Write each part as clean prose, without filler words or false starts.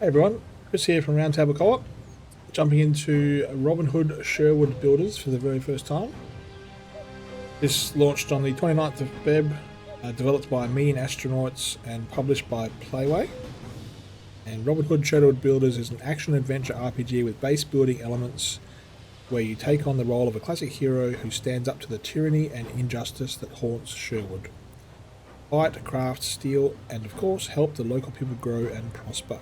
Hey everyone, Chris here from Roundtable Co-Op, jumping into Robin Hood Sherwood Builders for the very first time. This launched on the 29th of Feb, developed by Mean Astronauts and published by Playway. And Robin Hood Sherwood Builders is an action-adventure RPG with base building elements where you take on the role of a classic hero who stands up to the tyranny and injustice that haunts Sherwood. Fight, craft, steal, and of course help the local people grow and prosper.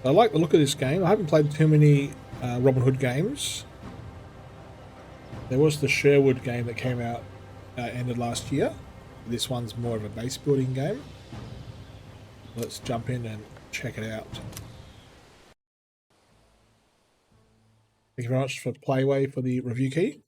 I like the look of this game. I haven't played too many Robin Hood games. There was the Sherwood game that came out ended last year. This one's more of a base building game. Let's jump in and check it out. Thank you very much for Playway for the review key.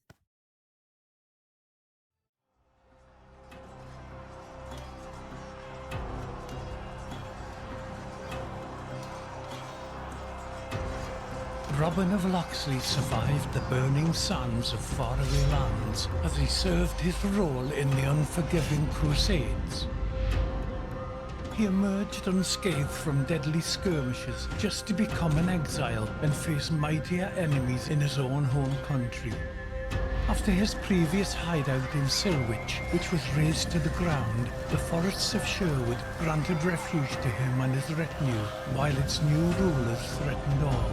Robin of Locksley survived the burning sands of faraway lands as he served his role in the unforgiving Crusades. He emerged unscathed from deadly skirmishes just to become an exile and face mightier enemies in his own home country. After his previous hideout in Silwich, which was razed to the ground, the forests of Sherwood granted refuge to him and his retinue, while its new rulers threatened all.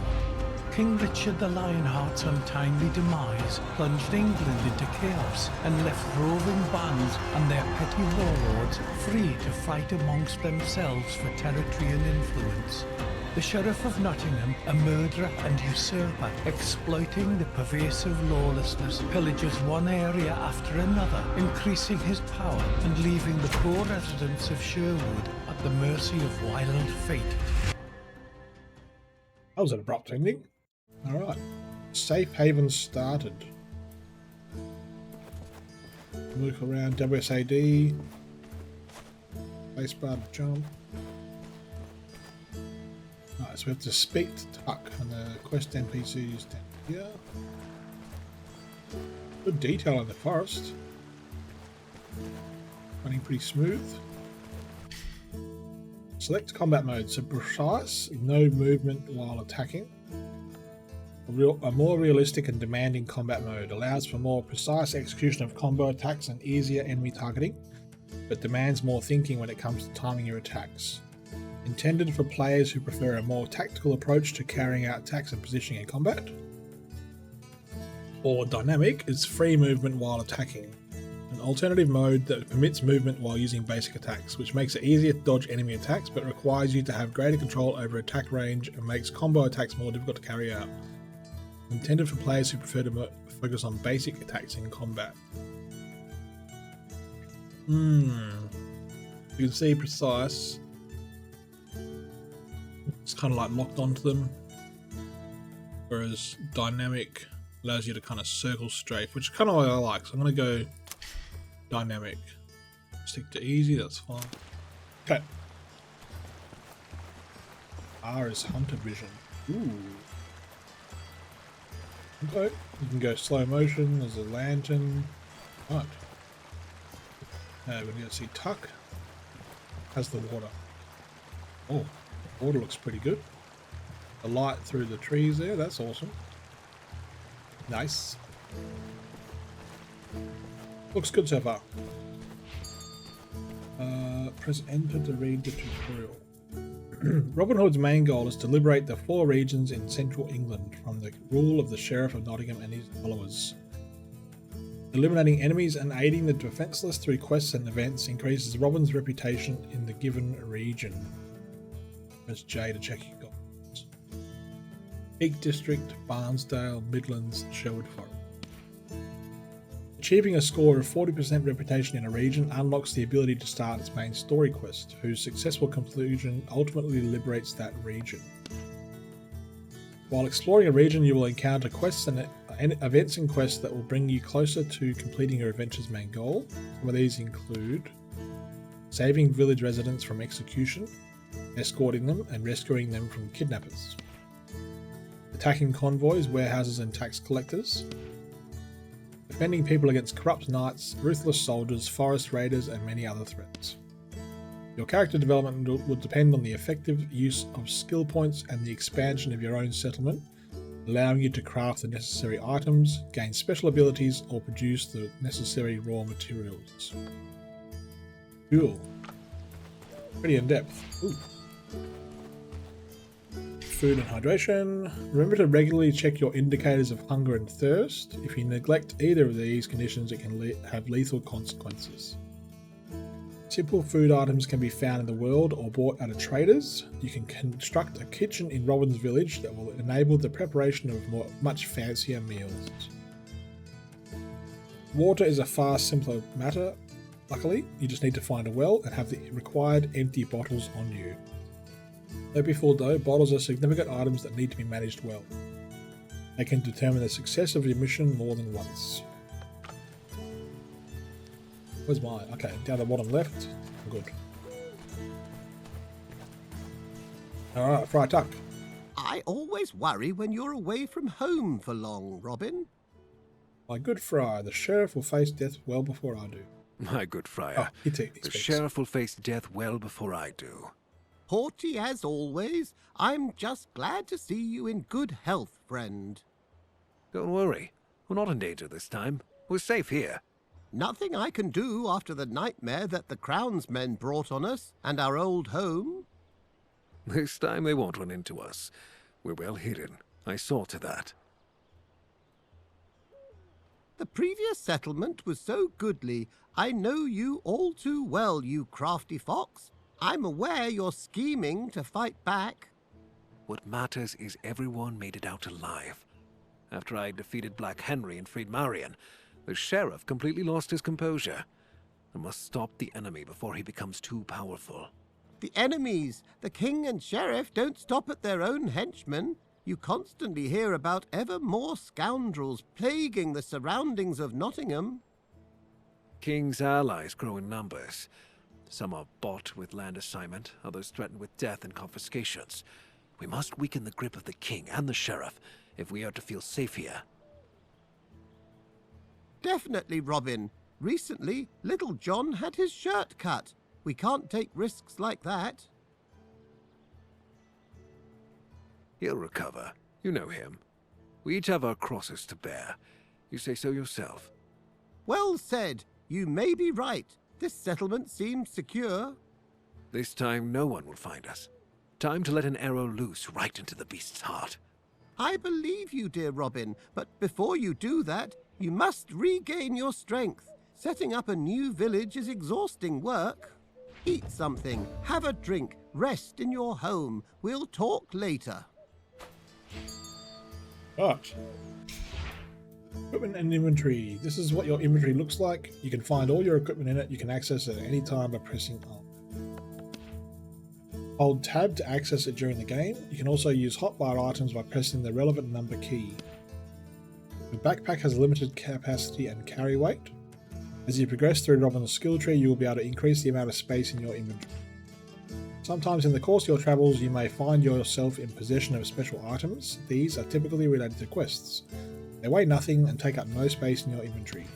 King Richard the Lionheart's untimely demise plunged England into chaos and left roving bands and their petty warlords free to fight amongst themselves for territory and influence. The Sheriff of Nottingham, a murderer and usurper, exploiting the pervasive lawlessness, pillages one area after another, increasing his power and leaving the poor residents of Sherwood at the mercy of wild fate. That was an abrupt ending. Alright, Safe Haven started. Look around, WSAD, spacebar to jump. Alright, so we have to speak to Tuck, and the quest NPC is down here. Good detail in the forest. Running pretty smooth. Select combat mode, so precise, no movement while attacking. A more realistic and demanding combat mode allows for more precise execution of combo attacks and easier enemy targeting, but demands more thinking when it comes to timing your attacks. Intended for players who prefer a more tactical approach to carrying out attacks and positioning in combat. Or dynamic is free movement while attacking, an alternative mode that permits movement while using basic attacks, which makes it easier to dodge enemy attacks but requires you to have greater control over attack range and makes combo attacks more difficult to carry out. Intended for players who prefer to focus on basic attacks in combat. You can see precise. It's kind of like locked onto them. Whereas dynamic allows you to kind of circle strafe, which is kind of what I like. So I'm going to go dynamic. Stick to easy, that's fine. Okay. R is hunter vision. Ooh. Okay, you can go slow motion, there's a lantern. Right. Now we're going to see Tuck. How's the water? Oh, the water looks pretty good. The light through the trees there, that's awesome. Nice. Looks good so far. Press enter to read the tutorial. Robin Hood's main goal is to liberate the 4 regions in central England from the rule of the Sheriff of Nottingham and his followers. Eliminating enemies and aiding the defenceless through quests and events increases Robin's reputation in the given region. Press J to check your goals. Peak District, Barnsdale, Midlands, Sherwood Forest. Achieving a score of 40% reputation in a region unlocks the ability to start its main story quest, whose successful conclusion ultimately liberates that region. While exploring a region, you will encounter quests and events and quests that will bring you closer to completing your adventure's main goal. Some of these include saving village residents from execution, escorting them and rescuing them from kidnappers, attacking convoys, warehouses and tax collectors, defending people against corrupt knights, ruthless soldiers, forest raiders and many other threats. Your character development will depend on the effective use of skill points and the expansion of your own settlement, allowing you to craft the necessary items, gain special abilities, or produce the necessary raw materials. Cool. Pretty in depth. Ooh. Food and hydration. Remember to regularly check your indicators of hunger and thirst. If you neglect either of these conditions, it can have lethal consequences. Simple food items can be found in the world or bought at a trader's. You can construct a kitchen in Robin's village that will enable the preparation of much fancier meals. Water is a far simpler matter. Luckily, you just need to find a well and have the required empty bottles on you. Though before though, bottles are significant items that need to be managed well. They can determine the success of your mission more than once. Where's mine? Okay, down the bottom left. Good. Alright, Fry Tuck. I always worry when you're away from home for long, Robin. My good Fry, the sheriff will face death well before I do. My good friar, the sheriff will face death well before I do. Haughty as always, I'm just glad to see you in good health, friend. Don't worry, we're not in danger this time. We're safe here. Nothing I can do after the nightmare that the Crown's men brought on us and our old home. This time they won't run into us. We're well hidden. I saw to that. The previous settlement was so goodly. I know you all too well, you crafty fox. I'm aware you're scheming to fight back. What matters is everyone made it out alive. After I defeated Black Henry and freed Marion, the sheriff completely lost his composure. I must stop the enemy before he becomes too powerful. The enemies, the king and sheriff, don't stop at their own henchmen. You constantly hear about ever more scoundrels plaguing the surroundings of Nottingham. King's allies grow in numbers. Some are bought with land assignment, others threatened with death and confiscations. We must weaken the grip of the king and the sheriff if we are to feel safe here. Definitely, Robin. Recently, Little John had his shirt cut. We can't take risks like that. He'll recover. You know him. We each have our crosses to bear. You say so yourself. Well said. You may be right. This settlement seems secure. This time no one will find us. Time to let an arrow loose right into the beast's heart. I believe you, dear Robin, but before you do that, you must regain your strength. Setting up a new village is exhausting work. Eat something, have a drink, rest in your home. We'll talk later. Right. Equipment and inventory. This is what your inventory looks like. You can find all your equipment in it. You can access it at any time by pressing Alt. Hold Tab to access it during the game. You can also use hotbar items by pressing the relevant number key. Your backpack has limited capacity and carry weight. As you progress through Robin's skill tree, you will be able to increase the amount of space in your inventory. Sometimes in the course of your travels, you may find yourself in possession of special items. These are typically related to quests. They weigh nothing and take up no space in your inventory.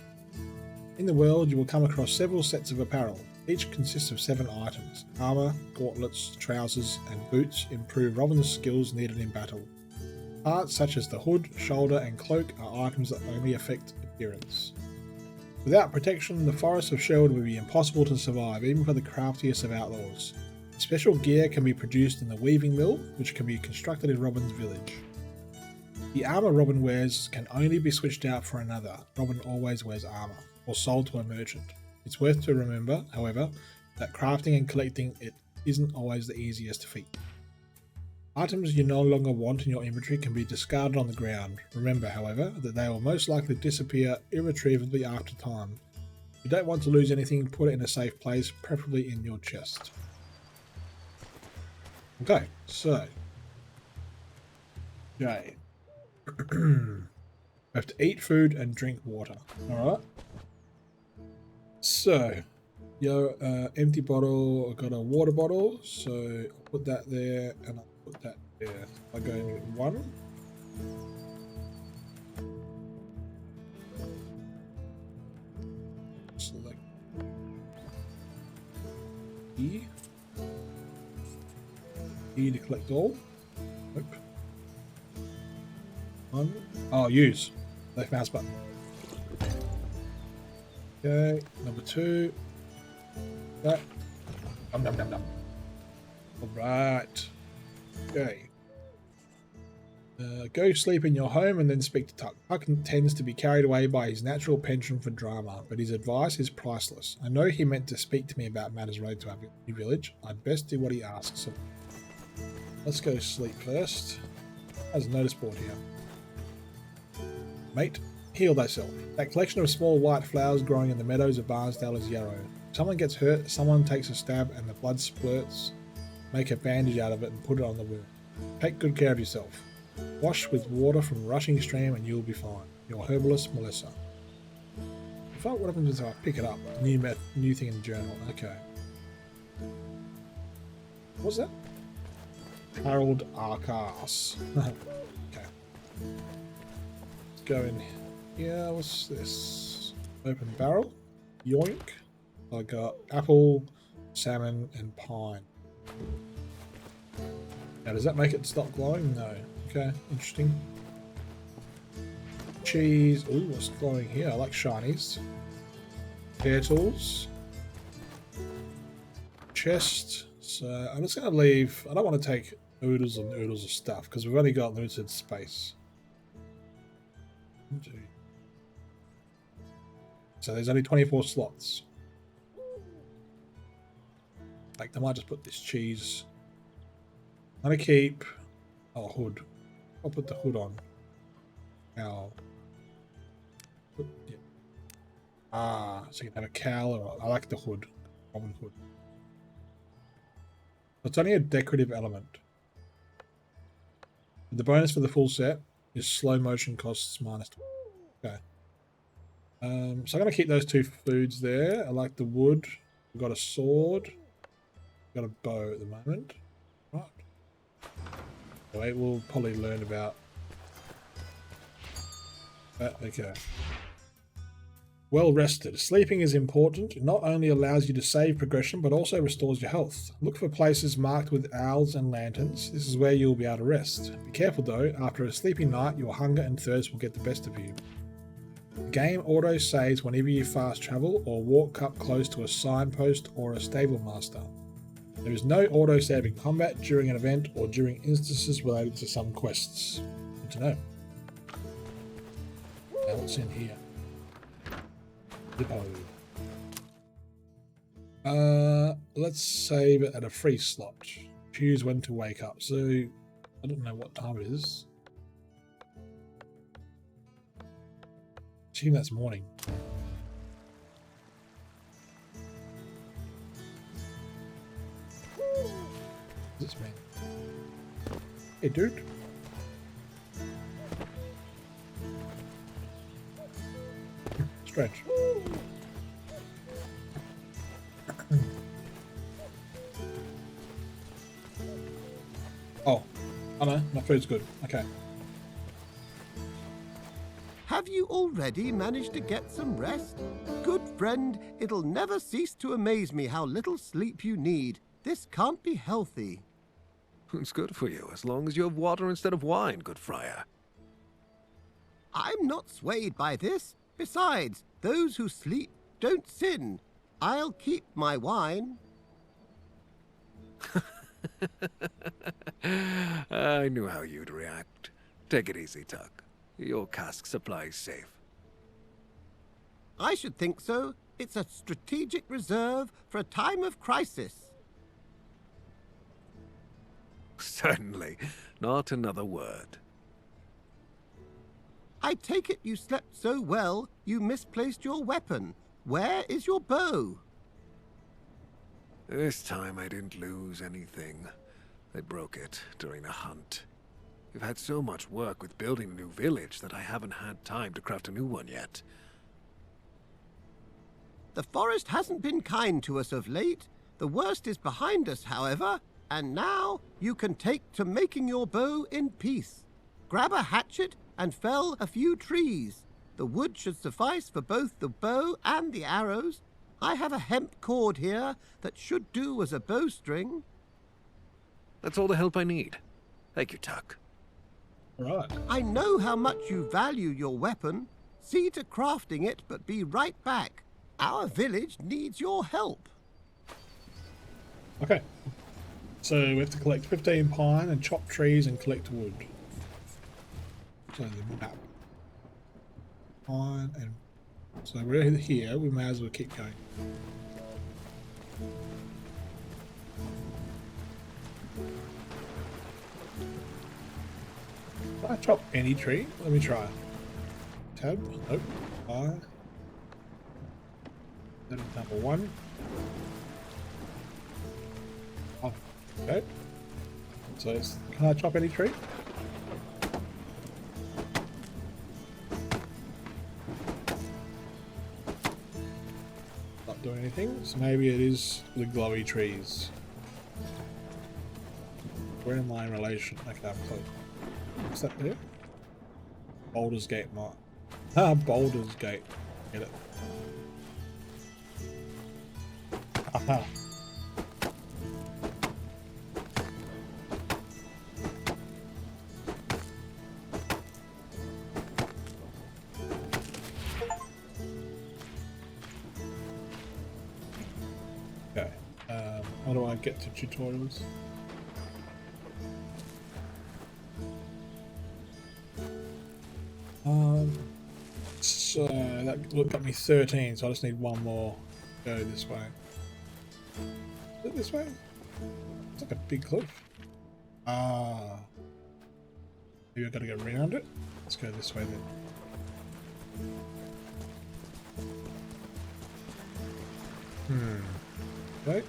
In the world, you will come across several sets of apparel. Each consists of 7 items. Armour, gauntlets, trousers, and boots improve Robin's skills needed in battle. Parts such as the hood, shoulder, and cloak are items that only affect appearance. Without protection, the forests of Sherwood would be impossible to survive, even for the craftiest of outlaws. Special gear can be produced in the weaving mill, which can be constructed in Robin's village. The armour Robin wears can only be switched out for another. Robin always wears armour, or sold to a merchant. It's worth to remember, however, that crafting and collecting it isn't always the easiest feat. Items you no longer want in your inventory can be discarded on the ground. Remember, however, that they will most likely disappear irretrievably after time. If you don't want to lose anything, put it in a safe place, preferably in your chest. Okay, so Jay. We have to eat food and drink water. Alright. So your empty bottle, I've got a water bottle, so I'll put that there and I'll put that there. I go with 1. Select E. E to collect all. Nope. One. Oh, use. Left mouse button. Okay, number 2. That. Dum dum dum dum. Alright. Okay. Go sleep in your home and then speak to Tuck. Tuck tends to be carried away by his natural penchant for drama, but his advice is priceless. I know he meant to speak to me about matters related to our new village. I'd best do what he asks of me. Let's go sleep first. There's a notice board here. Mate, heal thyself. That collection of small white flowers growing in the meadows of Barnsdale is yarrow. If someone gets hurt, someone takes a stab and the blood splurts. Make a bandage out of it and put it on the wound. Take good care of yourself. Wash with water from a rushing stream and you'll be fine. Your herbalist, Melissa. What happens if I pick it up? New thing in the journal. Okay. What's that? Harold Arcas. Okay. Let's go in here. What's this? Open barrel. Yoink. I got apple, salmon, and pine. Now, does that make it stop glowing? No. Okay, interesting. Cheese. Ooh, what's glowing here? I like shinies. Hair tools. Chest. So I'm just going to leave. I don't want to take oodles and oodles of stuff because we've only got limited space. So there's only 24 slots. Like, I might just put this cheese. I'm going to keep... Oh, hood. I'll put the hood on. Cowl. Yeah. Ah, so you can have a cowl or... I like the hood. Common hood. It's only a decorative element. The bonus for the full set is slow motion costs -20. Okay. So I'm going to keep those 2 foods there. I like the wood. We've got a sword. We've got a bow at the moment. Right. Anyway, we'll probably learn about that. Okay. Well rested. Sleeping is important. It not only allows you to save progression, but also restores your health. Look for places marked with owls and lanterns. This is where you'll be able to rest. Be careful though, after a sleepy night, your hunger and thirst will get the best of you. The game auto-saves whenever you fast travel or walk up close to a signpost or a stable master. There is no auto-save in combat, during an event, or during instances related to some quests. Good to know. Now what's in here? Let's save it at a free slot. Choose when to wake up. So, I don't know what time it is. Assume that's morning. What's this mean? Hey, dude. Strange. Oh, no, my food's good. Okay. Have you already managed to get some rest? Good friend, it'll never cease to amaze me how little sleep you need. This can't be healthy. It's good for you, as long as you have water instead of wine, good friar. I'm not swayed by this. Besides, those who sleep don't sin. I'll keep my wine. I knew how you'd react. Take it easy, Tuck. Your cask supply's safe. I should think so. It's a strategic reserve for a time of crisis. Certainly. Not another word. I take it you slept so well, you misplaced your weapon. Where is your bow? This time I didn't lose anything. I broke it during a hunt. We've had so much work with building a new village that I haven't had time to craft a new one yet. The forest hasn't been kind to us of late. The worst is behind us, however, and now you can take to making your bow in peace. Grab a hatchet and fell a few trees. The wood should suffice for both the bow and the arrows. I have a hemp cord here that should do as a bowstring. That's all the help I need. Thank you, Tuck. Right. I know how much you value your weapon. See to crafting it, but be right back. Our village needs your help. Okay. So we have to collect 15 pine and chop trees and collect wood. So the map. Pine and... So we're here, we may as well keep going. Can I chop any tree? Let me try. Tab? Nope. Fire. That is number 1. Oh, okay. So can I chop any tree? Not doing anything. So maybe it is the glowy trees. Where am I in relation? Okay, I'm close. What's that there? Boulders Gate mark. Ah, Boulders Gate. Get it. Aha. Okay. How do I get to tutorials? So that got me 13, so I just need one more. Go this way. Is it this way? It's like a big cliff. Ah. Maybe I've got to go around it. Let's go this way then. Wait.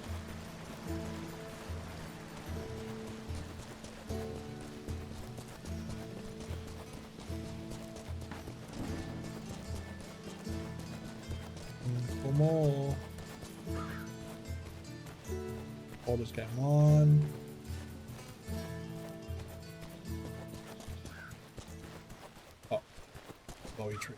More. Boulders Gate on. Oh, glowy trees.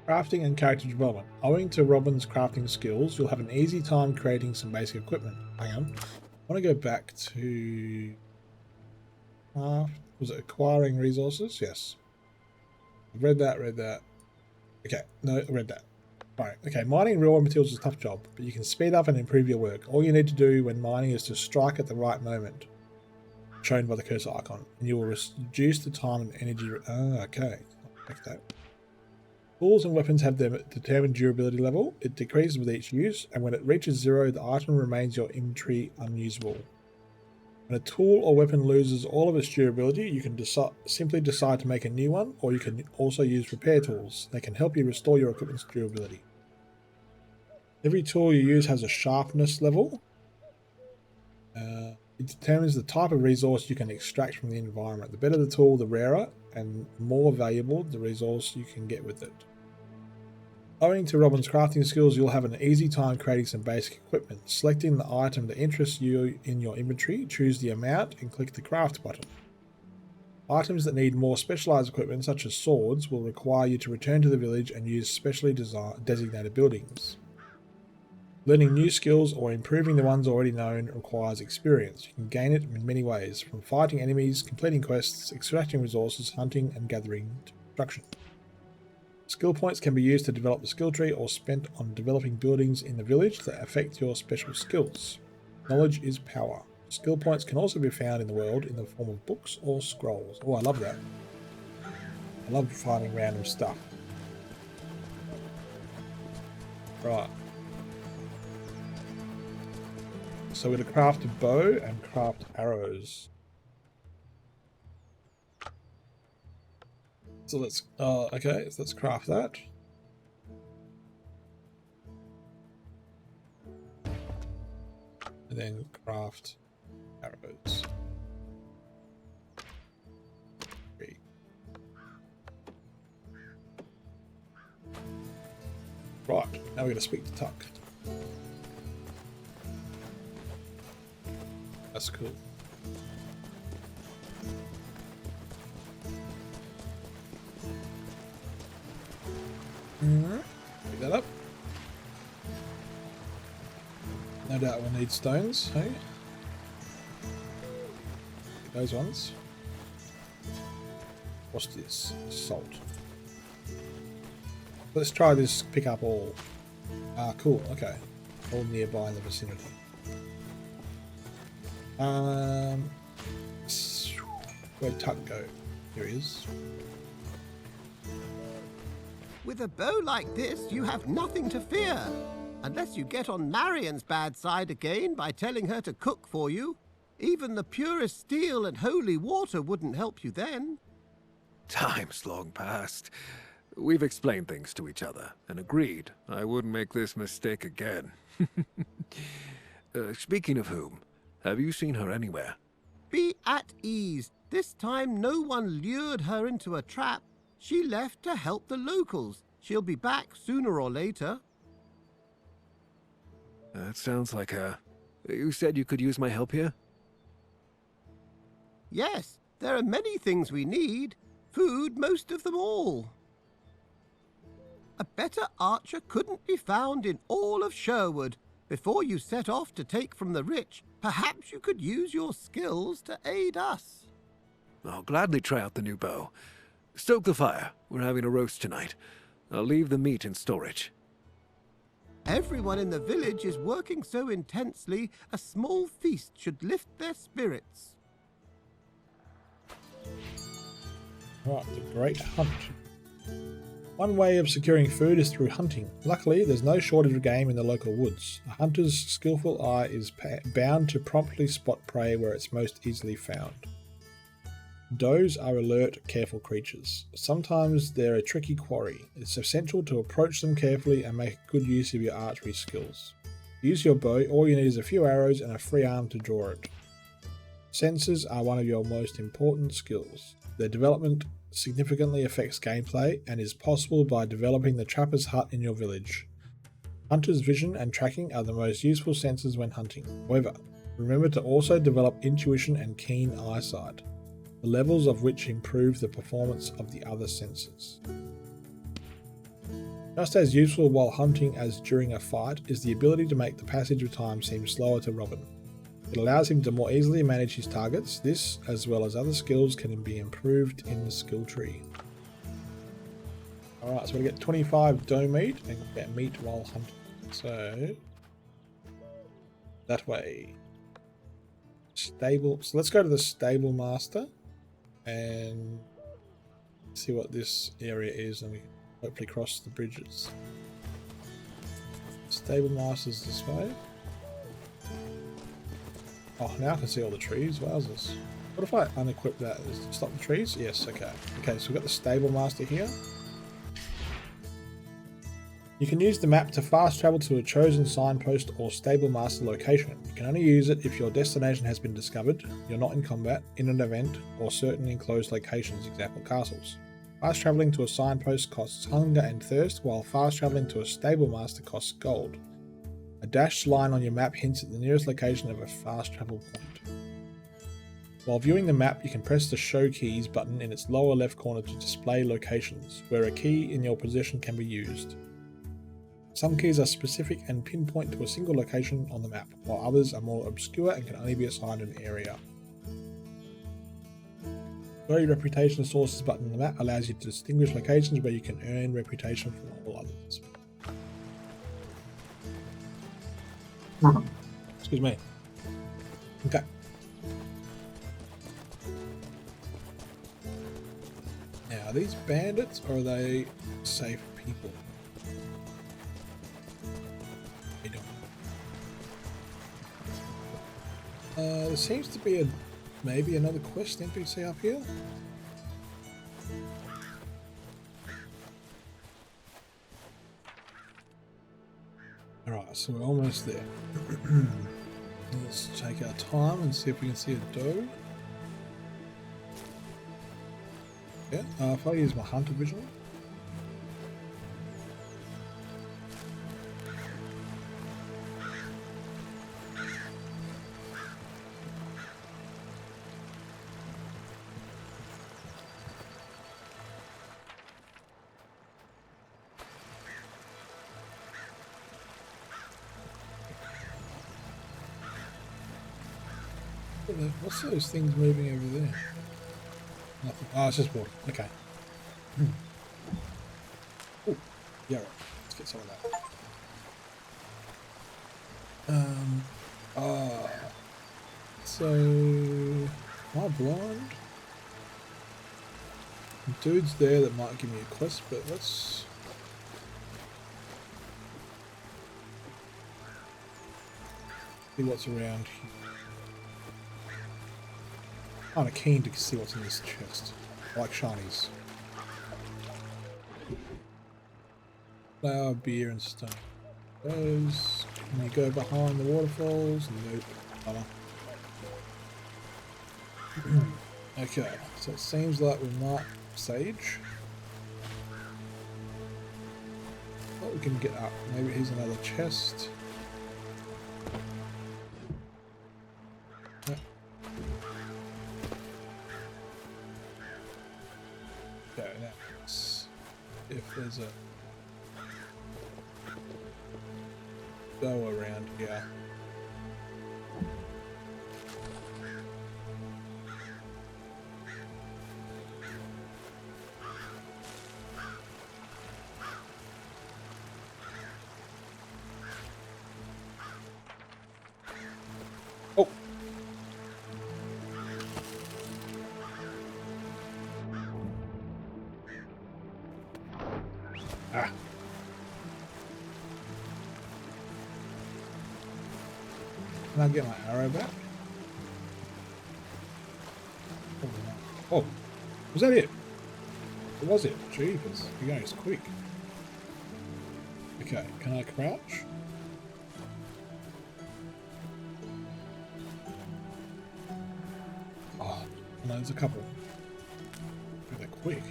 Crafting and character development. Owing to Robin's crafting skills, you'll have an easy time creating some basic equipment. Hang on. I want to go back to... was it acquiring resources? Yes. I've read that. Okay, no, I read that. Right, okay, mining real materials is a tough job, but you can speed up and improve your work. All you need to do when mining is to strike at the right moment, shown by the cursor icon, and you will reduce the time and energy... okay. Like that. Tools and weapons have their determined durability level. It decreases with each use, and when it reaches 0, the item remains your inventory unusable. When a tool or weapon loses all of its durability, you can simply decide to make a new one, or you can also use repair tools. They can help you restore your equipment's durability. Every tool you use has a sharpness level. It determines the type of resource you can extract from the environment. The better the tool, the rarer and more valuable the resource you can get with it. Owing to Robin's crafting skills, you'll have an easy time creating some basic equipment. Selecting the item that interests you in your inventory, choose the amount and click the craft button. Items that need more specialized equipment, such as swords, will require you to return to the village and use specially designated buildings. Learning new skills or improving the ones already known requires experience. You can gain it in many ways, from fighting enemies, completing quests, extracting resources, hunting and gathering to construction. Skill points can be used to develop the skill tree or spent on developing buildings in the village that affect your special skills. Knowledge is power. Skill points can also be found in the world in the form of books or scrolls. Oh, I love that. I love finding random stuff. Right. So we're going to craft a bow and craft arrows. So let's, okay, so let's craft that. And then craft arrows. 3. Right, now we're going to speak to Tuck. That's cool. Pick that up. No doubt we'll need stones, hey? Those ones. What's this? Salt. Let's try this pick up all. Ah, cool, okay. All nearby in the vicinity. Where'd Tuck go? Here he is. With a bow like this, you have nothing to fear. Unless you get on Marion's bad side again by telling her to cook for you. Even the purest steel and holy water wouldn't help you then. Time's long past. We've explained things to each other and agreed I wouldn't make this mistake again. Speaking of whom, have you seen her anywhere? Be at ease. This time no one lured her into a trap. She left to help the locals. She'll be back sooner or later. That sounds like her. You said you could use my help here? Yes, there are many things we need. Food, most of them all. A better archer couldn't be found in all of Sherwood. Before you set off to take from the rich, perhaps you could use your skills to aid us. I'll gladly try out the new bow. Stoke the fire. We're having a roast tonight. I'll leave the meat in storage. Everyone in the village is working so intensely, a small feast should lift their spirits. Right, the Great Hunt. One way of securing food is through hunting. Luckily, there's no shortage of game in the local woods. A hunter's skillful eye is bound to promptly spot prey where it's most easily found. Does are alert, careful creatures. Sometimes they're a tricky quarry. It's essential to approach them carefully and make good use of your archery skills. To use your bow, all you need is a few arrows and a free arm to draw it. Senses are one of your most important skills. Their development significantly affects gameplay and is possible by developing the trapper's hut in your village. Hunter's vision and tracking are the most useful senses when hunting. However, remember to also develop intuition and keen eyesight, the levels of which improve the performance of the other senses. Just as useful while hunting as during a fight is the ability to make the passage of time seem slower to Robin. It allows him to more easily manage his targets. This, as well as other skills, can be improved in the skill tree. Alright, so we get 25 doe meat and get meat while hunting. So, that way. Stable. So let's go to the stable master and see what this area is, and we can hopefully cross the bridges. Stable master's this way. Oh, now I can see all the trees. Wowzers. What if I unequip that? Does it stop the trees? Yes, okay. Okay, so we've got the stable master here. You can use the map to fast travel to a chosen signpost or stable master location. You can only use it if your destination has been discovered, you're not in combat, in an event, or certain enclosed locations, example castles. Fast travelling to a signpost costs hunger and thirst, while fast travelling to a stable master costs gold. A dashed line on your map hints at the nearest location of a fast travel point. While viewing the map, you can press the Show Keys button in its lower left corner to display locations, where a key in your possession can be used. Some keys are specific and pinpoint to a single location on the map, while others are more obscure and can only be assigned an area. The Show Reputation Sources button on the map allows you to distinguish locations where you can earn reputation from all others. Excuse me. Okay. Now, are these bandits or are they safe people? They don't. There seems to be maybe another quest NPC up here. Alright, so we're almost there. Let's take our time and see if we can see a doe. Yeah, if I use my hunter vision. What's those things moving over there? Nothing. Oh, it's just water. Okay. Oh, yeah, right. Let's get some of that. So, am I blind? Dude's there that might give me a quest, but let's... see what's around here. Kind of keen to see what's in this chest. I like shinies. Flour, beer, and stone. Those. Can you go behind the waterfalls? Nope. Okay, so it seems like we're not sage. But we can get up. Maybe here's another chest. Okay, now let's see if there's a go around here. Oh. Ah. Can I get my arrow back? Oh, was that it? Or was it? Jeepers, you're going so quick. Okay, can I crouch? Oh, no, there's a couple. They're quick.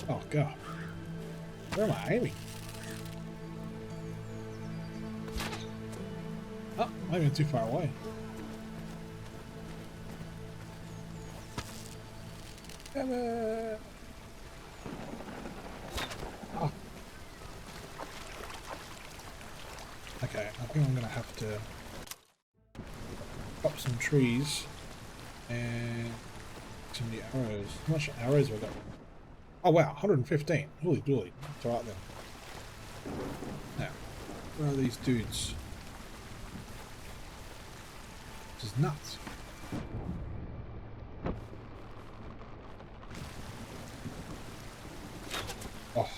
Oh god. Where am I aiming? Oh, I'm aiming too far away. Damn it. Oh. Okay, I think I'm gonna have to pop some trees and some new arrows. How much arrows have I got? Oh wow, 115. Holy dooly. That's alright then. Now, where are these dudes? This is nuts. Oh.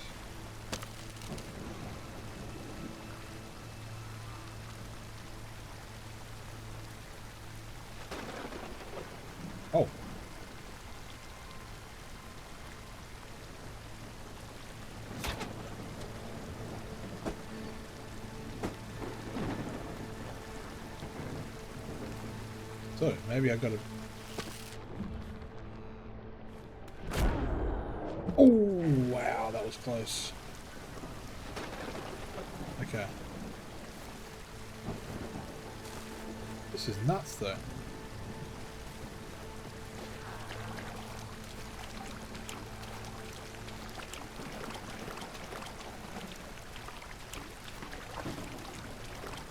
Oh. So, maybe I gotta... Oh, wow, that was close. Okay. This is nuts, though.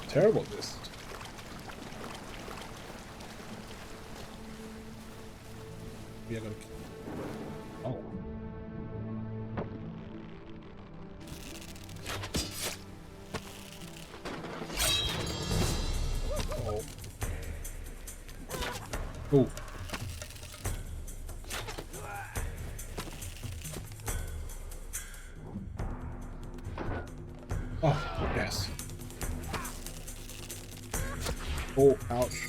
Terrible at this. Yeah, I gotta... Oh. Oh. Oh. Oh, yes. Oh, ouch.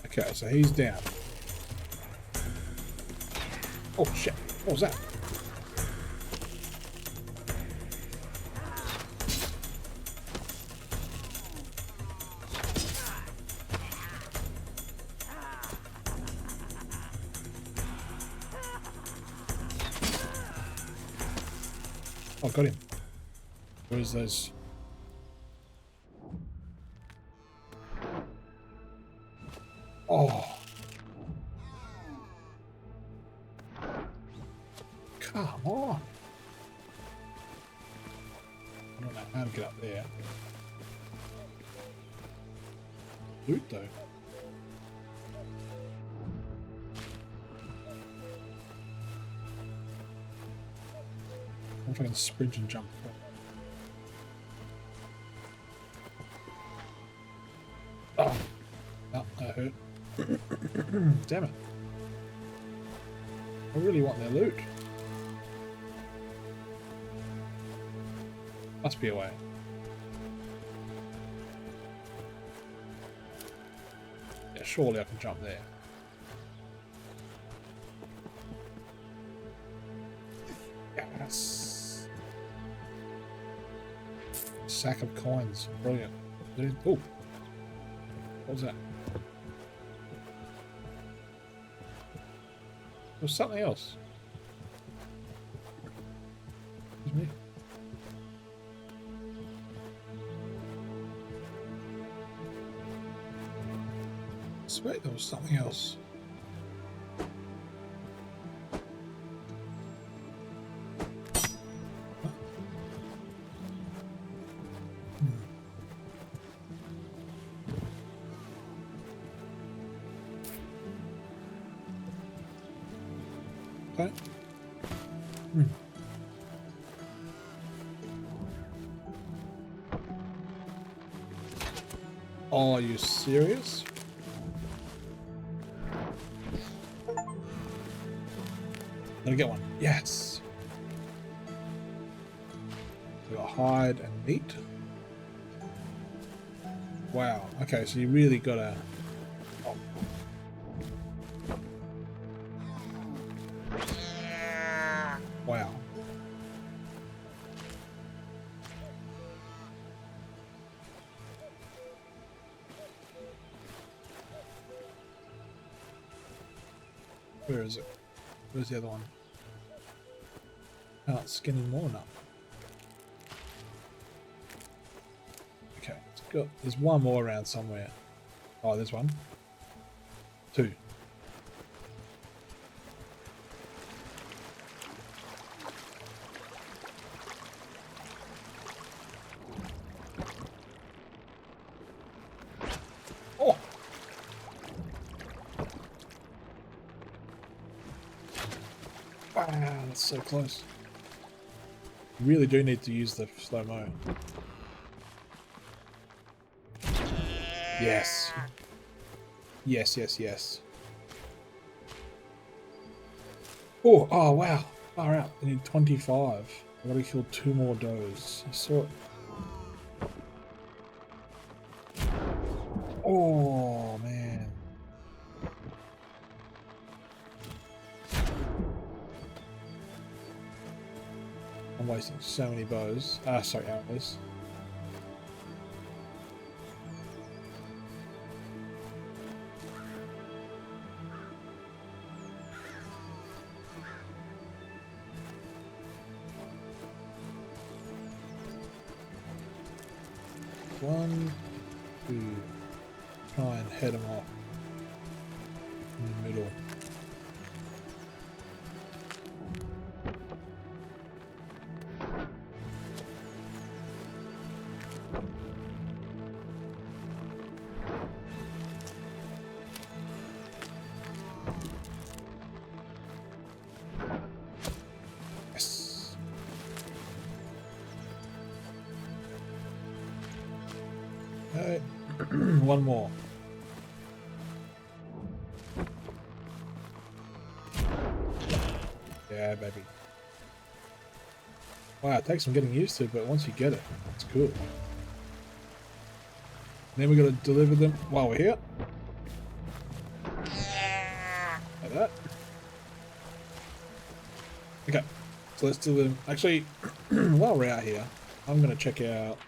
Okay, so he's down. Oh shit, what was that? Oh, got him. Where's those? Oh. Come on. I don't know how to get up there. Loot though. I wonder if I can sprint and jump. Oh, no, that hurt. Damn it. I really want their loot. Must be a way. Yeah, surely I can jump there. Yes. Sack of coins. Brilliant. Oh. What was that? There's something else. Excuse me. I swear there was something else. Huh? Okay. Oh, are you serious? Let me get one. Yes. We got hide and meat. Wow. Okay, so you really gotta. Oh. Wow. Where is it? Where's the other one? Can't skin any more now. Okay, there's one more around somewhere. Oh, there's one. Two. Oh! Wow, that's so close. You really do need to use the slow-mo. Yes. Yes, yes, yes. Oh, oh wow. Far out. I need 25. I gotta kill 2 more does. I saw it. Oh, man. I'm wasting so many bows. Sorry, arrows. One, two. Try and head them off in the middle. Yes. Okay. One more. Yeah, baby. Wow, it takes some getting used to, but once you get it, it's cool. Then we got to deliver them while we're here. Like that. Okay, so let's deliver them. Actually, while we're out here, I'm going to check out.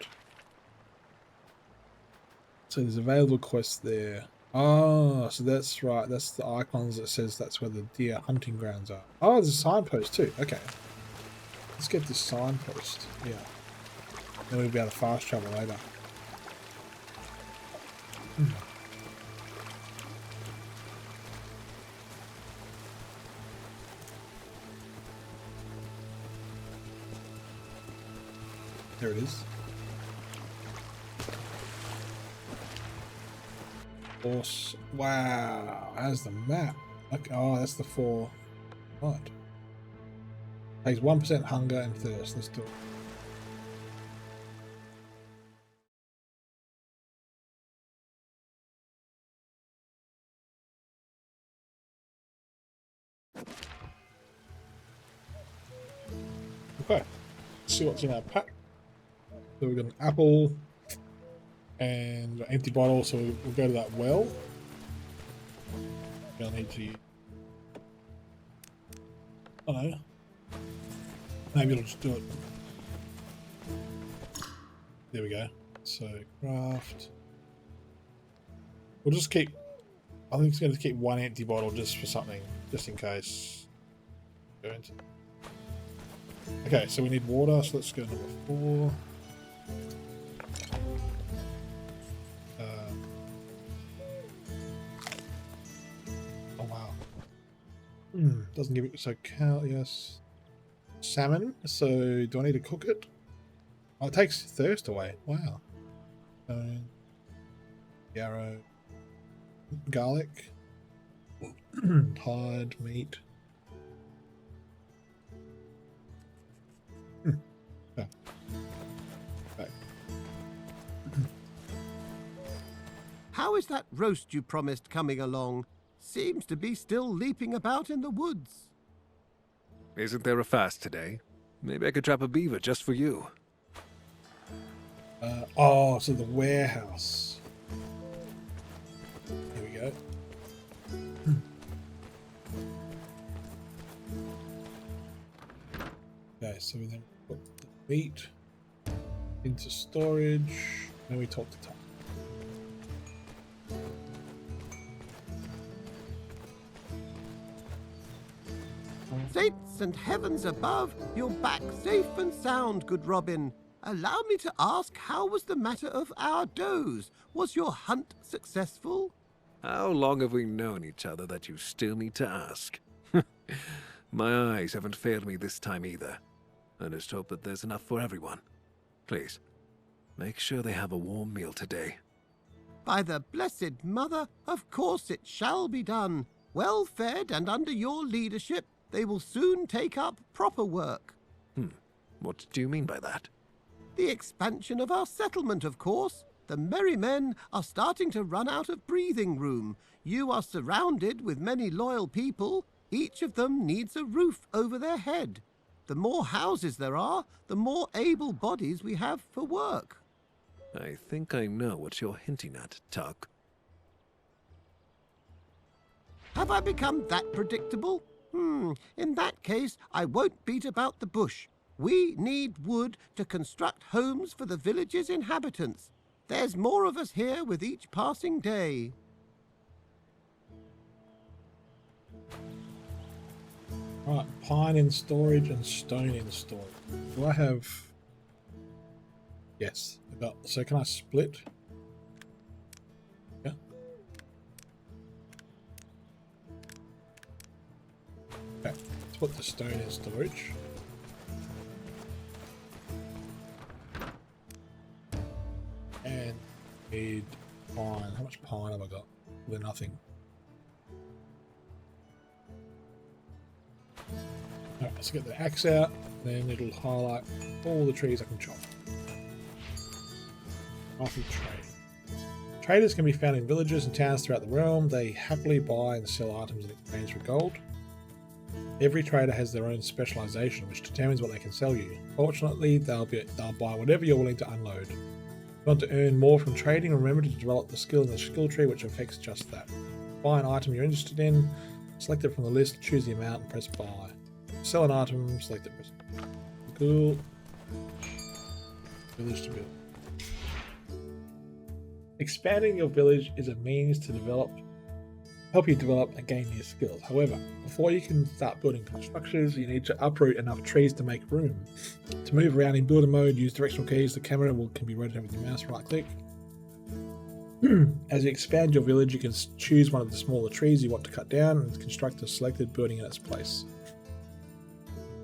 So there's available quests there. Oh, so that's right. That's the icons that says that's where the deer hunting grounds are. Oh, there's a signpost too. Okay. Let's get this signpost. Yeah. Then we'll be able to fast travel later. There it is. Horse. Wow. How's the map? Okay. Oh, that's the 4. What? Takes 1% hunger and thirst. Let's do it. Okay. Let's see what's in our pack. So we've got an apple and an empty bottle, so we'll go to that well. We'll need to... I don't know. Maybe it'll just do it. There we go. So, craft. We'll just keep... I think it's going to keep one empty bottle just for something, just in case. Okay, so we need water, so let's go to number 4. Oh wow. Doesn't give it, so cow, yes. Salmon, so do I need to cook it? Oh, it takes thirst away. Wow. Yarrow. Garlic. Hide, meat. Okay. Okay. How is that roast you promised coming along? Seems to be still leaping about in the woods. Isn't there a fast today? Maybe I could trap a beaver just for you. Oh, so the warehouse. Here we go. Okay, so we then put the meat into storage. Then we talk to Tom. Saints and heavens above, you're back safe and sound, good Robin. Allow me to ask, how was the matter of our does? Was your hunt successful? How long have we known each other that you still need to ask? My eyes haven't failed me this time either. I just hope that there's enough for everyone. Please, make sure they have a warm meal today. By the Blessed Mother, of course it shall be done. Well fed and under your leadership, they will soon take up proper work. What do you mean by that? The expansion of our settlement, of course. The merry men are starting to run out of breathing room. You are surrounded with many loyal people. Each of them needs a roof over their head. The more houses there are, the more able bodies we have for work. I think I know what you're hinting at, Tuck. Have I become that predictable? In that case, I won't beat about the bush. We need wood to construct homes for the village's inhabitants. There's more of us here with each passing day. Right, pine in storage and stone in storage. Do I have... Yes. So can I split? Yeah. Okay, let's put the stone in storage. And need pine. How much pine have I got? Well, nothing. Alright, let's get the axe out, then it'll highlight all the trees I can chop. Rifle trade. Traders can be found in villages and towns throughout the realm. They happily buy and sell items in exchange for gold. Every trader has their own specialization, which determines what they can sell you. Fortunately, they'll buy whatever you're willing to unload. If you want to earn more from trading, remember to develop the skill in the skill tree, which affects just that. Buy an item you're interested in, select it from the list, choose the amount, and press buy. Sell an item, select it, press cool. Village to build. Expanding your village is a means to develop help you develop and gain new skills. However, before you can start building structures, you need to uproot enough trees to make room. To move around in builder mode, use directional keys. The camera can be rotated with your mouse, right click. As you expand your village, you can choose one of the smaller trees you want to cut down and construct a selected building in its place.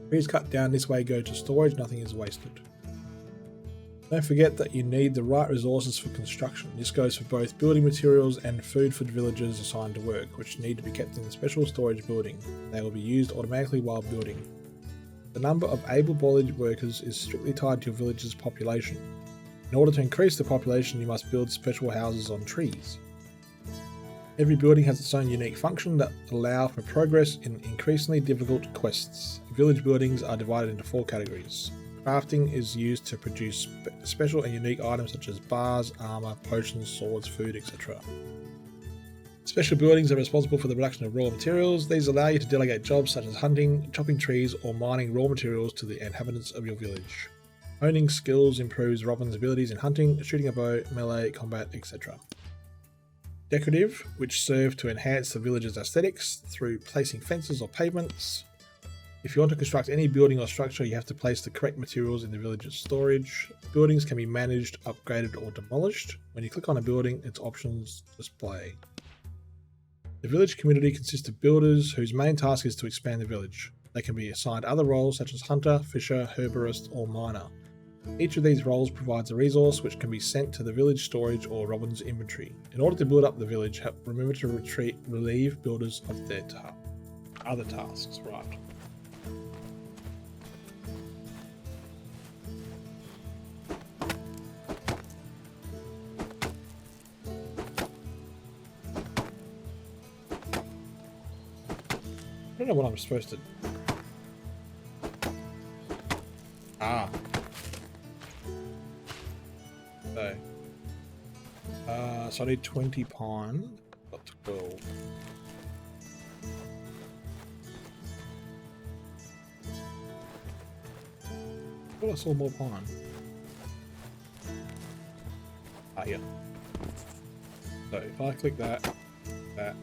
Trees cut down this way go to storage, nothing is wasted. Don't forget that you need the right resources for construction. This goes for both building materials and food for the villagers assigned to work, which need to be kept in a special storage building. They will be used automatically while building. The number of able-bodied workers is strictly tied to your village's population. In order to increase the population, you must build special houses on trees. Every building has its own unique function that allow for progress in increasingly difficult quests. Village buildings are divided into 4 categories. Crafting is used to produce special and unique items such as bars, armor, potions, swords, food, etc. Special buildings are responsible for the production of raw materials. These allow you to delegate jobs such as hunting, chopping trees, or mining raw materials to the inhabitants of your village. Owning skills improves Robin's abilities in hunting, shooting a bow, melee, combat, etc. Decorative, which serve to enhance the village's aesthetics through placing fences or pavements. If you want to construct any building or structure, you have to place the correct materials in the village's storage. Buildings can be managed, upgraded, or demolished. When you click on a building, its options display. The village community consists of builders whose main task is to expand the village. They can be assigned other roles such as hunter, fisher, herborist, or miner. Each of these roles provides a resource which can be sent to the village storage or Robin's inventory. In order to build up the village, remember to relieve builders of their other tasks. Right. I don't know what I'm supposed to... So I need 20 pine, got 12. Oh, I saw more pine. Here. So if I click that. Okay.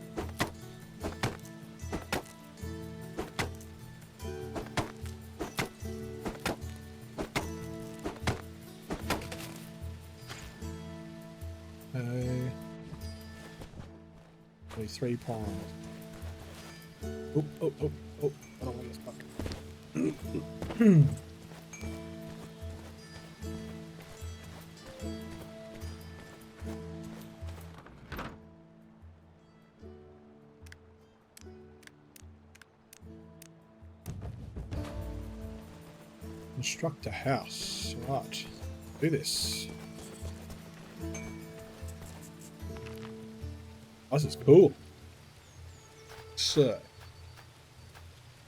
3 pines. Oh, I don't want this bucket. Construct a house. Right. Do this. This is cool. So,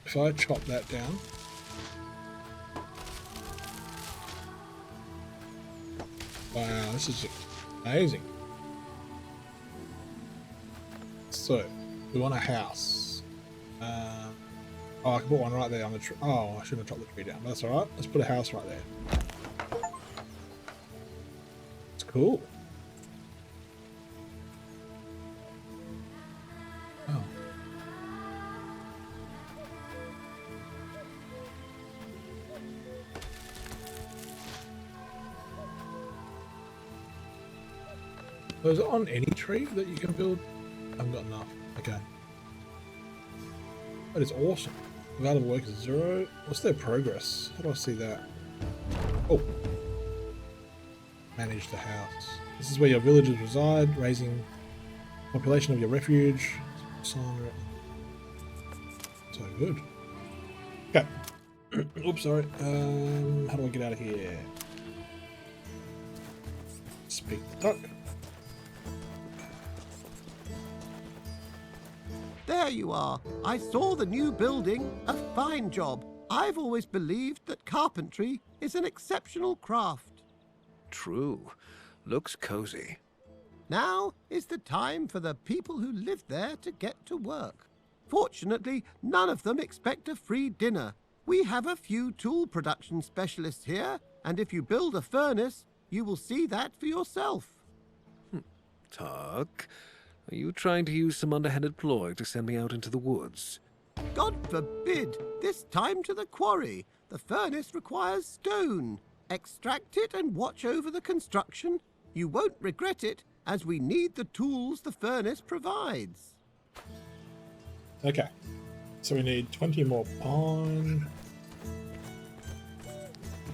if I chop that down, wow, this is amazing. So, we want a house. Oh, I can put one right there on the tree. Oh, I shouldn't have chopped the tree down, but that's alright. Let's put a house right there. It's cool. Oh. So is it on any tree that you can build? I haven't got enough. Okay. That is awesome. Available workers 0. What's their progress? How do I see that? Oh. Manage the house. This is where your villagers reside, raising population of your refuge. So good. Okay. Oops, sorry. How do I get out of here? Speak the duck. There you are. I saw the new building. A fine job. I've always believed that carpentry is an exceptional craft. True. Looks cozy. Now is the time for the people who live there to get to work. Fortunately, none of them expect a free dinner. We have a few tool production specialists here, and if you build a furnace, you will see that for yourself. Tuck, Are you trying to use some underhanded ploy to send me out into the woods? God forbid! This time to the quarry. The furnace requires stone. Extract it and watch over the construction. You won't regret it, as we need the tools the furnace provides. Okay. So we need 20 more pine.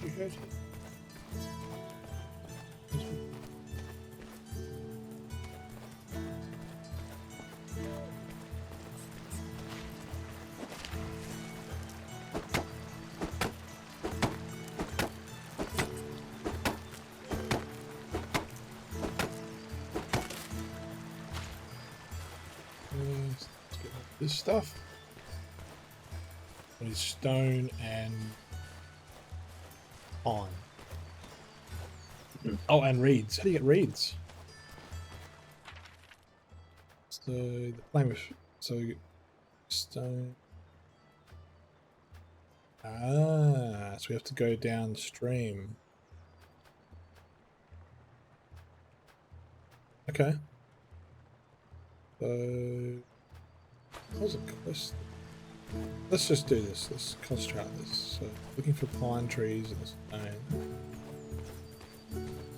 Did you hurt it? Let's get this stuff. We need stone and pine. Oh, and reeds. How do you get reeds? So the flame of stone. So we have to go downstream. Okay. So what was it cost? Let's just do this. Let's concentrate on this. So looking for pine trees and stone.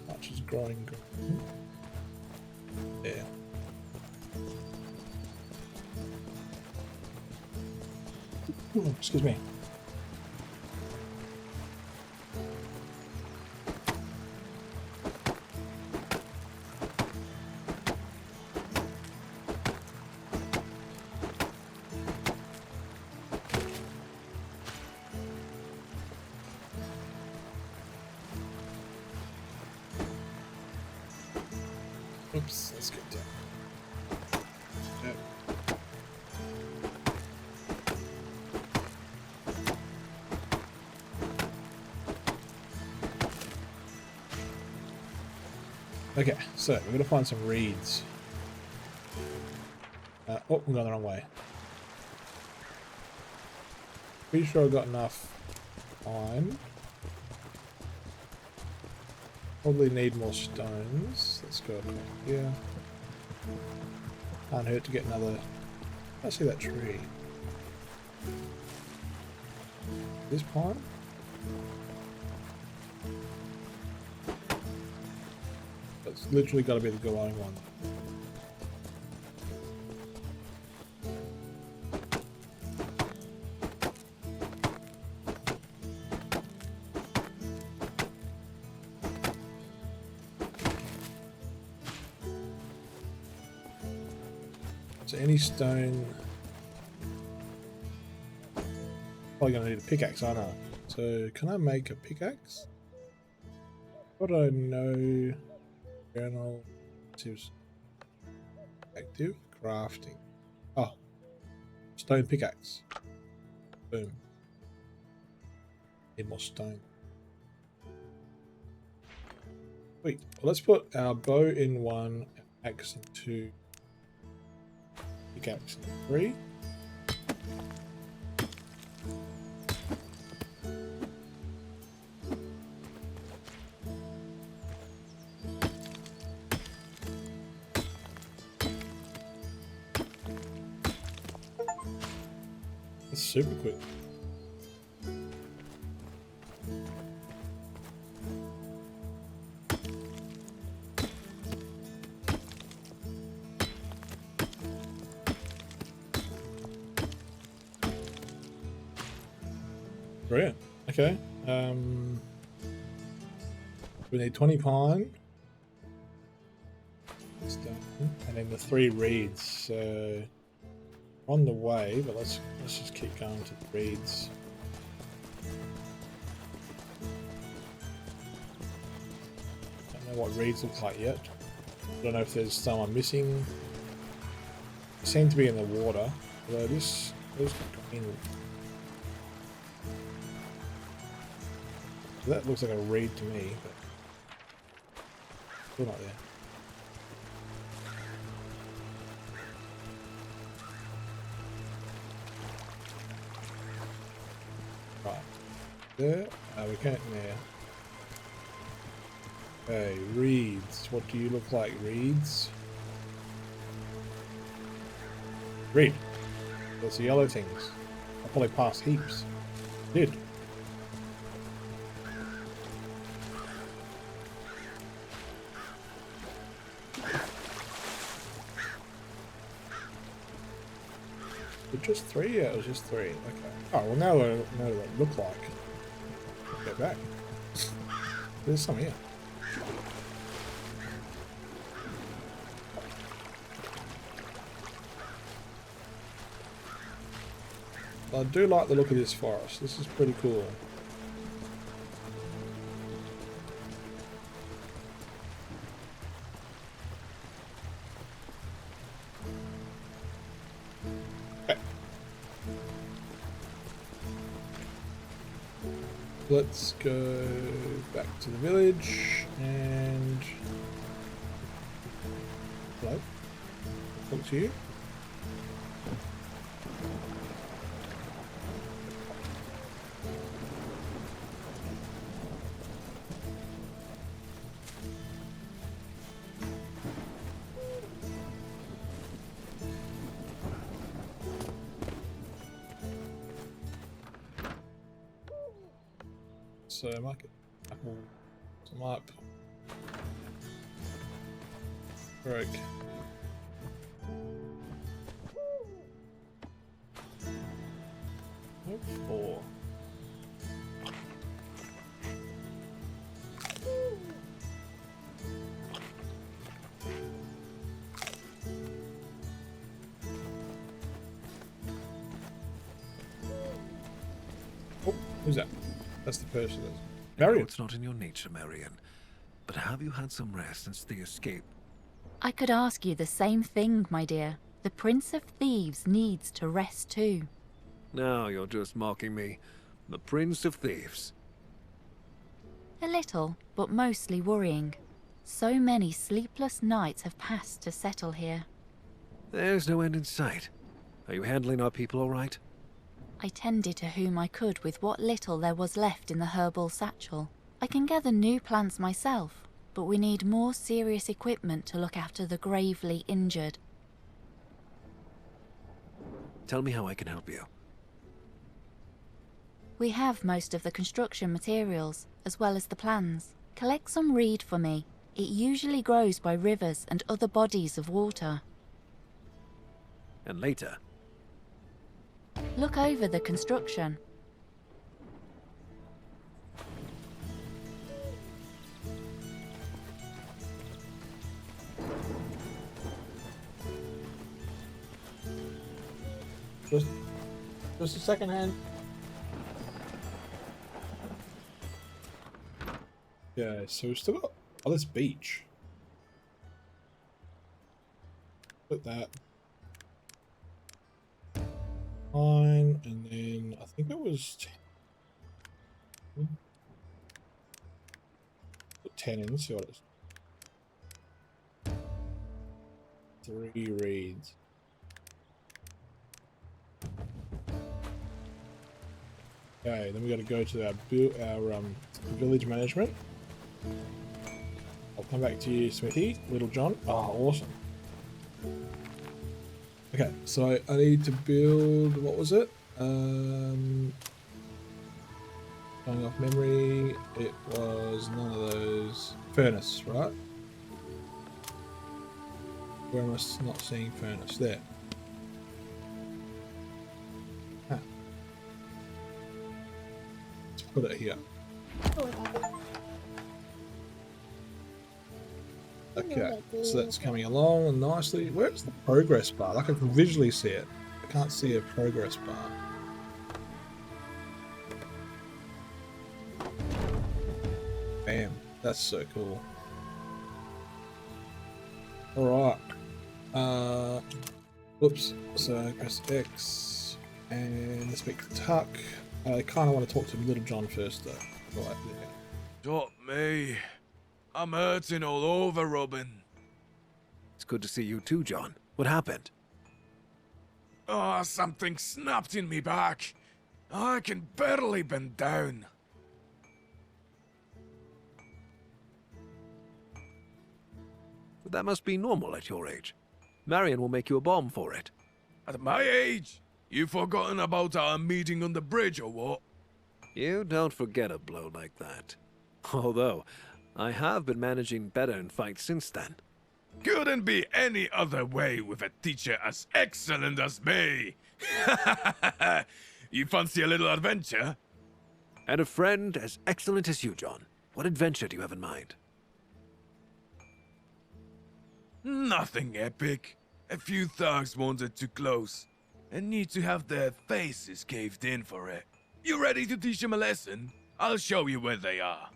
Much is growing. Yeah. Ooh, excuse me. Oops, let's get down. Yep. Okay, so we're gonna find some reeds. Oh, we're going the wrong way. Pretty sure I've got enough pine. Probably need more stones. Let's go up here. Can't hurt to get another. I see that tree. This pine? That's literally got to be the glowing one. So any stone, probably gonna need a pickaxe, aren't I? So can I make a pickaxe? What do I know? Journal, active crafting. Oh, stone pickaxe. Boom. Need more stone. Wait, well, let's put our bow in one, axe in two. Pickaxe in three. That's super quick. Brilliant. Okay. We need 20 pine. And then the 3 reeds. So on the way, but let's just keep going to the reeds. Don't know what reeds look like yet. Don't know if there's some I'm missing. They seem to be in the water, although this is green. That looks like a reed to me, but still not there. Right. There. We can't there. Okay, reeds. What do you look like, reeds? Read. There's the yellow things. I probably passed heaps. Did. Was it just 3? Yeah, it was just 3. Okay. Oh, well now I know what it looked like. Go back. There's some here. I do like the look of this forest. This is pretty cool. Okay. Let's go back to the village and hello. Talk to you. So market apple some up. Broke. Nope. 4. Oh, who's that? That's the person. I know Marion. it's not in your nature, Marion, but have you had some rest since the escape? I could ask you the same thing, my dear. The Prince of Thieves needs to rest too. Now you're just mocking me. The Prince of Thieves. A little, but mostly worrying. So many sleepless nights have passed to settle here. There's no end in sight. Are you handling our people all right? I tended to whom I could with what little there was left in the herbal satchel. I can gather new plants myself, but we need more serious equipment to look after the gravely injured. Tell me how I can help you. We have most of the construction materials, as well as the plans. Collect some reed for me. It usually grows by rivers and other bodies of water. And later, Look over the construction. Just a second hand. Yeah, so we've still got oh this beach. Put that. Fine, and then I think it was 10. Put 10 in, see what it is. 3 reeds. Okay, then we got to go to our village management. I'll come back to you, Smithy, Little John. Oh, awesome. Okay, so I need to build, what was it? Going off memory, it was none of those. Furnace, right? Where am I not seeing furnace? There. Ah. Let's put it here. Okay, so that's coming along nicely. Where's the progress bar? Like I can visually see it. I can't see a progress bar. Bam, that's so cool. Alright. Whoops. So press X and speak to Tuck. I kind of want to talk to Little John first though. Right there. Stop me. I'm hurting all over, Robin. it's good to see you too, John. What happened? Oh, something snapped in me back. I can barely bend down. That must be normal at your age. Marion will make you a balm for it. At my age, you forgotten about our meeting on the bridge or what? You don't forget a blow like that. Although, I have been managing better in fights since then. Couldn't be any other way with a teacher as excellent as me. You fancy a little adventure? And a friend as excellent as you, John. What adventure do you have in mind? Nothing epic. A few thugs wandered too close and need to have their faces caved in for it. You ready to teach them a lesson? I'll show you where they are.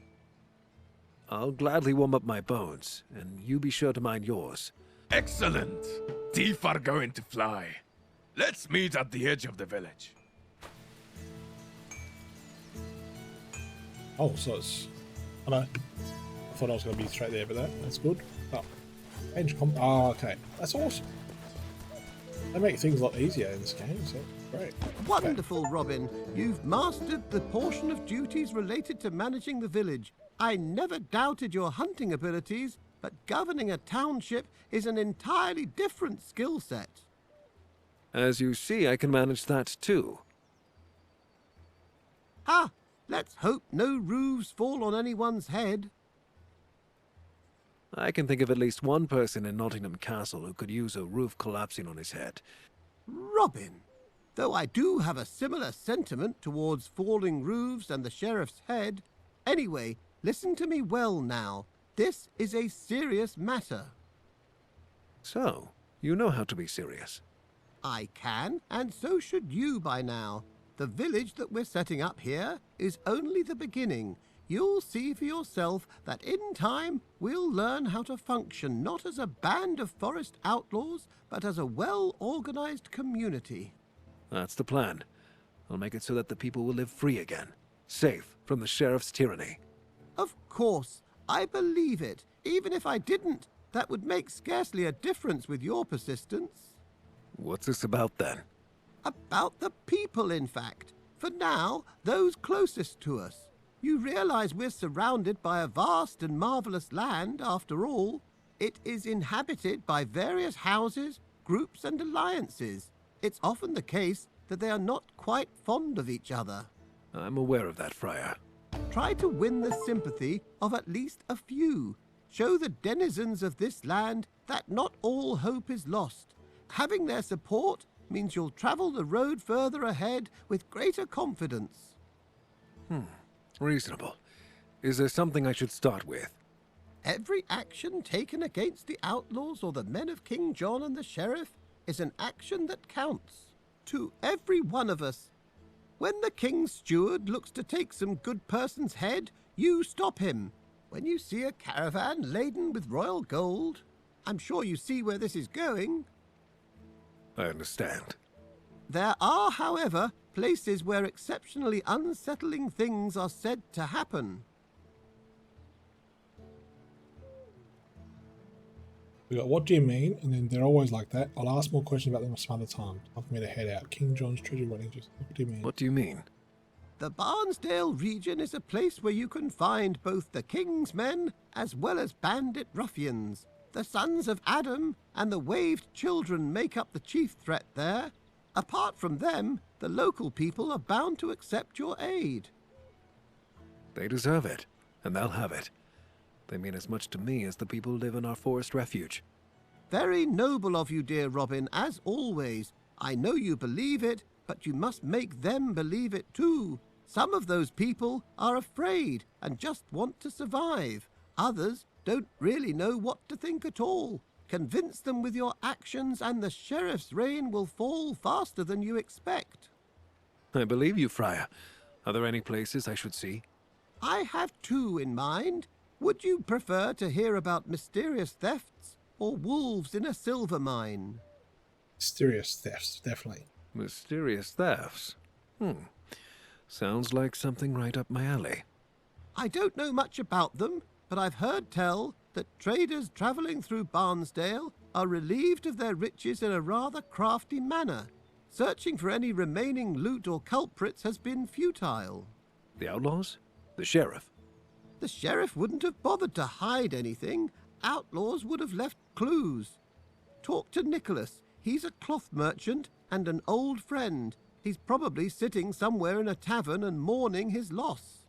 I'll gladly warm up my bones, and you be sure to mind yours. Excellent. Teeth are going to fly. Let's meet at the edge of the village. Oh, so it's... I know. I thought I was going to be straight there, but that's good. Oh. Change oh, okay. That's awesome. They make things a lot easier in this game, so great. Wonderful, Robin. You've mastered the portion of duties related to managing the village. I never doubted your hunting abilities, but governing a township is an entirely different skill set. As you see, I can manage that too. Ha! Let's hope no roofs fall on anyone's head. I can think of at least one person in Nottingham Castle who could use a roof collapsing on his head. Robin, though I do have a similar sentiment towards falling roofs and the sheriff's head. Anyway, listen to me well now. This is a serious matter. So, you know how to be serious. I can, and so should you by now. The village that we're setting up here is only the beginning. You'll see for yourself that in time we'll learn how to function not as a band of forest outlaws, but as a well-organized community. That's the plan. I'll make it so that the people will live free again, safe from the sheriff's tyranny. Of course, I believe it. Even if I didn't, that would make scarcely a difference with your persistence. What's this about then? About the people, in fact. For now, those closest to us. You realize we're surrounded by a vast and marvelous land, after all. It is inhabited by various houses, groups, and alliances. It's often the case that they are not quite fond of each other. I'm aware of that, Friar. Try to win the sympathy of at least a few. Show the denizens of this land that not all hope is lost. Having their support means you'll travel the road further ahead with greater confidence. Reasonable. Is there something I should start with? Every action taken against the outlaws or the men of King John and the sheriff is an action that counts. To every one of us. When the king's steward looks to take some good person's head, you stop him. When you see a caravan laden with royal gold, I'm sure you see where this is going. I understand. There are, however, places where exceptionally unsettling things are said to happen. We got what do you mean? And then they're always like that. I'll ask more questions about them some other time. Time for me to head out. King John's treasure running. Just what do you mean? What do you mean? The Barnsdale region is a place where you can find both the king's men as well as bandit ruffians. The sons of Adam and the waved children make up the chief threat there. Apart from them, the local people are bound to accept your aid. They deserve it, and they'll have it. They mean as much to me as the people who live in our forest refuge. Very noble of you, dear Robin, as always. I know you believe it, but you must make them believe it too. Some of those people are afraid and just want to survive. Others don't really know what to think at all. Convince them with your actions and the sheriff's reign will fall faster than you expect. I believe you, Friar. Are there any places I should see? I have two in mind. Would you prefer to hear about mysterious thefts or wolves in a silver mine? Mysterious thefts, definitely. Mysterious thefts? Sounds like something right up my alley. I don't know much about them, but I've heard tell that traders travelling through Barnsdale are relieved of their riches in a rather crafty manner. Searching for any remaining loot or culprits has been futile. The outlaws? The sheriff? The sheriff wouldn't have bothered to hide anything. Outlaws would have left clues. Talk to Nicholas. He's a cloth merchant and an old friend. He's probably sitting somewhere in a tavern and mourning his loss.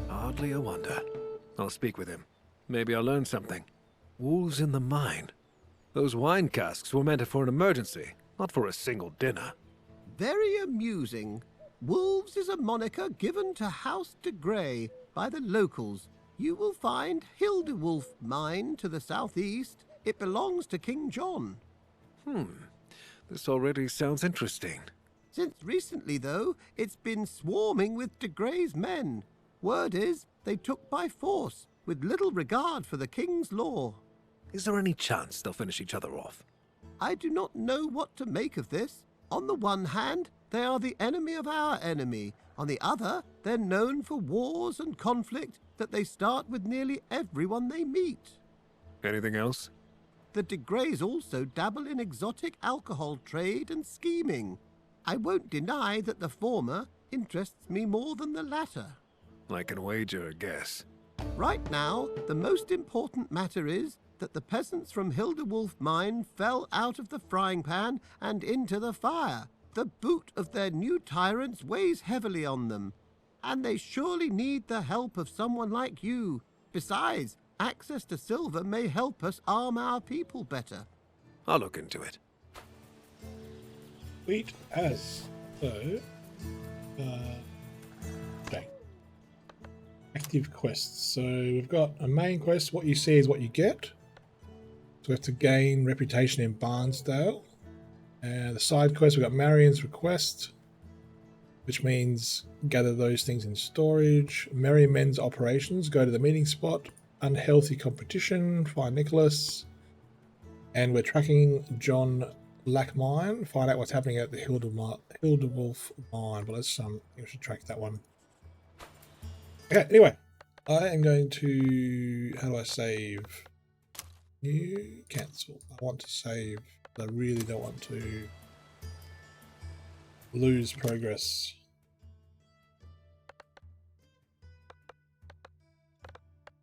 Hardly a wonder. I'll speak with him. Maybe I'll learn something. Wolves in the mine. Those wine casks were meant for an emergency, not for a single dinner. Very amusing. Wolves is a moniker given to House de Grey by the locals. You will find Hildewolf Mine to the southeast. It belongs to King John. This already sounds interesting. Since recently, though, it's been swarming with de Grey's men. Word is they took by force, with little regard for the king's law. Is there any chance they'll finish each other off? I do not know what to make of this. On the one hand, they are the enemy of our enemy. On the other, they're known for wars and conflict that they start with nearly everyone they meet. Anything else? The de Greys also dabble in exotic alcohol trade and scheming. I won't deny that the former interests me more than the latter. I can wager a guess. Right now, the most important matter is that the peasants from Hildewolf Mine fell out of the frying pan and into the fire. The boot of their new tyrants weighs heavily on them, and they surely need the help of someone like you. Besides, access to silver may help us arm our people better. I'll look into it. Sweet as. So, okay. Active quests. So we've got a main quest. What you see is what you get. So we have to gain reputation in Barnsdale. And the side quest, we've got Marion's request, which means gather those things in storage. Merry Men's operations, go to the meeting spot. Unhealthy competition, find Nicholas. And we're tracking John Lackmine, find out what's happening at the Hildewolf Mine. But let's we should track that one. Okay, anyway, I am going to, how do I save? New, cancel. I want to save. I really don't want to lose progress.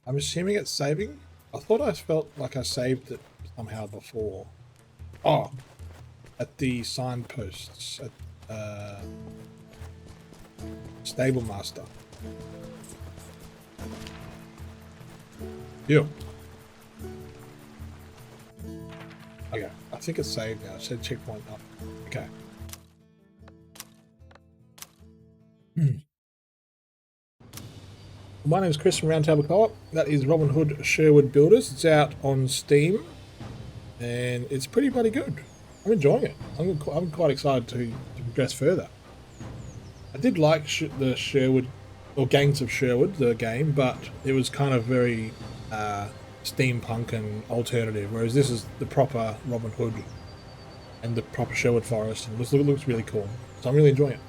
I'm assuming it's saving. I thought I felt like I saved it somehow before. Oh, at the signposts at Stable Master. Yeah. Okay, I think it's saved now. It said checkpoint up. Okay. My name is Chris from Roundtable Co-Op. That is Robin Hood Sherwood Builders. It's out on Steam, and it's pretty bloody good. I'm enjoying it. I'm quite excited to progress further. I did like the Sherwood, or Gangs of Sherwood, the game, but it was kind of very steampunk and alternative, whereas this is the proper Robin Hood and the proper Sherwood Forest, and it looks really cool. So I'm really enjoying it.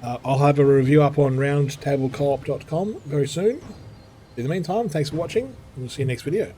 I'll have a review up on roundtablecoop.com very soon. In the meantime, thanks for watching, and we'll see you next video.